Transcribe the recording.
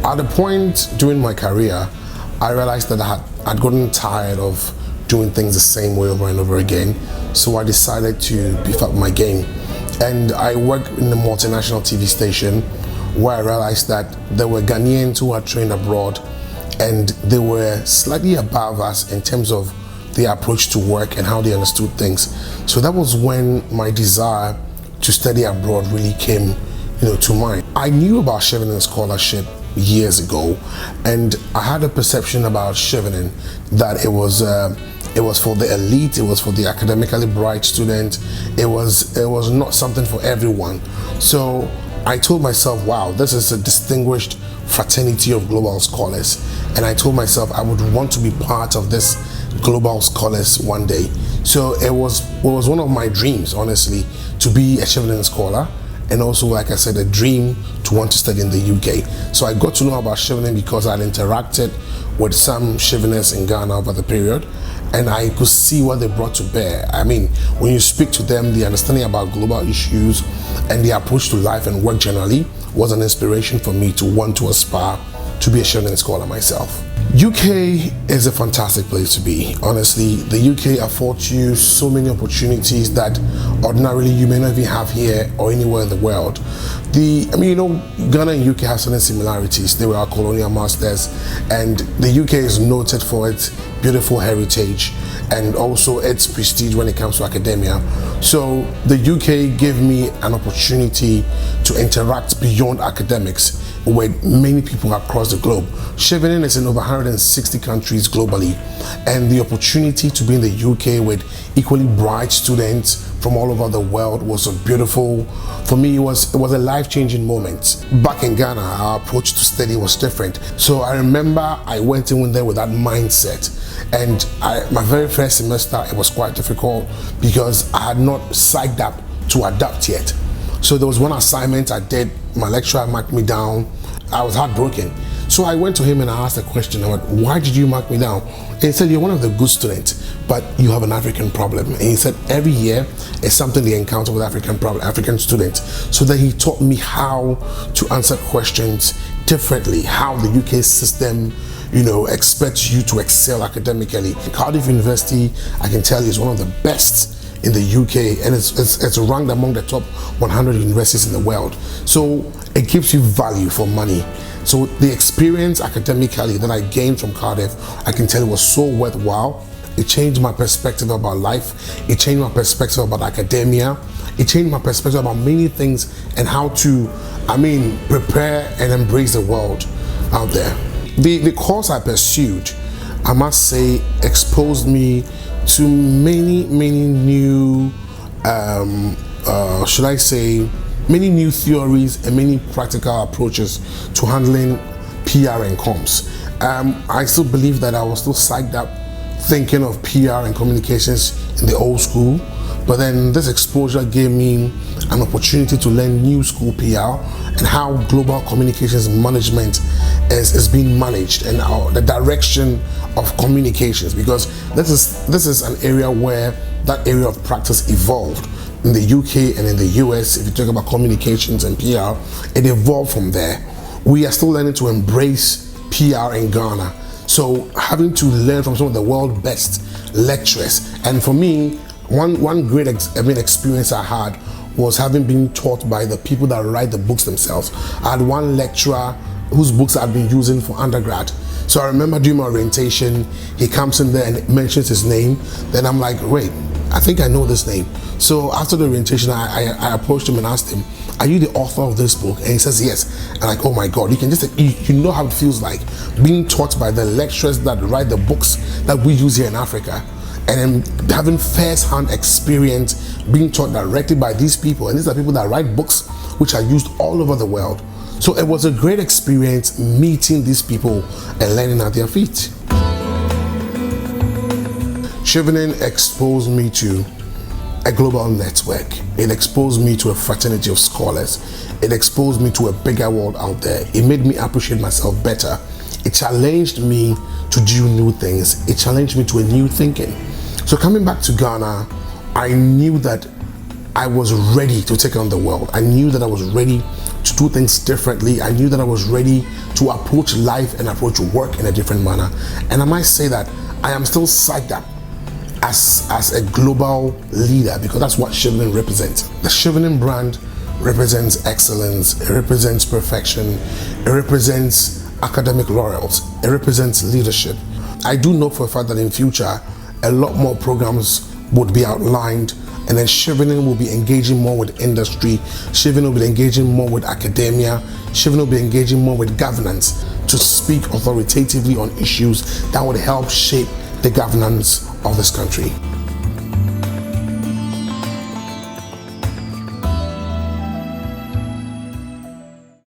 At a point during my career, I realized that I'd gotten tired of doing things the same way over and over again. So I decided to beef up my game. And I worked in a multinational TV station where I realized that there were Ghanaians who had trained abroad and they were slightly above us in terms of their approach to work and how they understood things. So that was when my desire to study abroad really came, to mind. I knew about Chevening scholarship years ago, and I had a perception about Chevening that it was for the elite, it was for the academically bright student, it was not something for everyone. So I told myself, wow, this is a distinguished fraternity of global scholars, and I told myself I would want to be part of this global scholars one day. So it was one of my dreams, honestly, to be a Chevening scholar, and also, like I said, a dream to want to study in the UK. So I got to know about Chevening because I'd interacted with some Chevenists in Ghana over the period, and I could see what they brought to bear. I mean, when you speak to them, the understanding about global issues and the approach to life and work generally was an inspiration for me to want to aspire to be a Chevening scholar myself. UK is a fantastic place to be. Honestly, the UK affords you so many opportunities that ordinarily you may not even have here or anywhere in the world. Ghana and UK have certain similarities. They were our colonial masters, and the UK is noted for its beautiful heritage and also its prestige when it comes to academia. So the UK gave me an opportunity to interact beyond academics with many people across the globe. Chevening is in over 160 countries globally, and the opportunity to be in the UK with equally bright students from all over the world was a beautiful, for me it was a life-changing moment. Back in Ghana, our approach to study was different. So I remember I went in there with that mindset, and my very first semester it was quite difficult because I had not psyched up to adapt yet. So there was one assignment I did, my lecturer marked me down. I was heartbroken. So I went to him and I asked a question. I went, why did you mark me down? And he said, you're one of the good students, but you have an African problem. And he said, every year is something they encounter with African students. So then he taught me how to answer questions differently, how the UK system expects you to excel academically. Cardiff University, I can tell you, is one of the best in the UK, and it's ranked among the top 100 universities in the world. So it gives you value for money. So the experience academically that I gained from Cardiff, I can tell you, was so worthwhile. It changed my perspective about life. It changed my perspective about academia. It changed my perspective about many things and how to, prepare and embrace the world out there. The course I pursued, I must say, exposed me to many new, many new theories and many practical approaches to handling PR and comms. I still believe that I was still psyched up thinking of PR and communications in the old school, but then this exposure gave me an opportunity to learn new school PR and how global communications management is being managed, and the direction of communications, because this is an area where that area of practice evolved in the UK and in the US. If you talk about communications and PR, it evolved from there. We are still learning to embrace PR in Ghana, so having to learn from some of the world's best lecturers. And for me, one great experience I had was having been taught by the people that write the books themselves. I had one lecturer whose books I've been using for undergrad. So I remember during my orientation, he comes in there and mentions his name. Then I'm like, wait, I think I know this name. So after the orientation, I approached him and asked him, are you the author of this book? And he says, yes. And like, oh my God, you can just, you know how it feels like being taught by the lecturers that write the books that we use here in Africa, and then having first-hand experience being taught directly by these people. And these are people that write books which are used all over the world. So it was a great experience meeting these people and learning at their feet. Chevening exposed me to a global network. It exposed me to a fraternity of scholars. It exposed me to a bigger world out there. It made me appreciate myself better. It challenged me to do new things. It challenged me to a new thinking. So coming back to Ghana, I knew that I was ready to take on the world. I knew that I was ready to do things differently. I knew that I was ready to approach life and approach work in a different manner. And I might say that I am still psyched up as a global leader, because that's what Chevening represents. The Chevening brand represents excellence, it represents perfection, it represents academic laurels, it represents leadership. I do know for a fact that in future, a lot more programs would be outlined, and then Chevening will be engaging more with industry, Chevening will be engaging more with academia, Chevening will be engaging more with governance to speak authoritatively on issues that would help shape the governance of this country.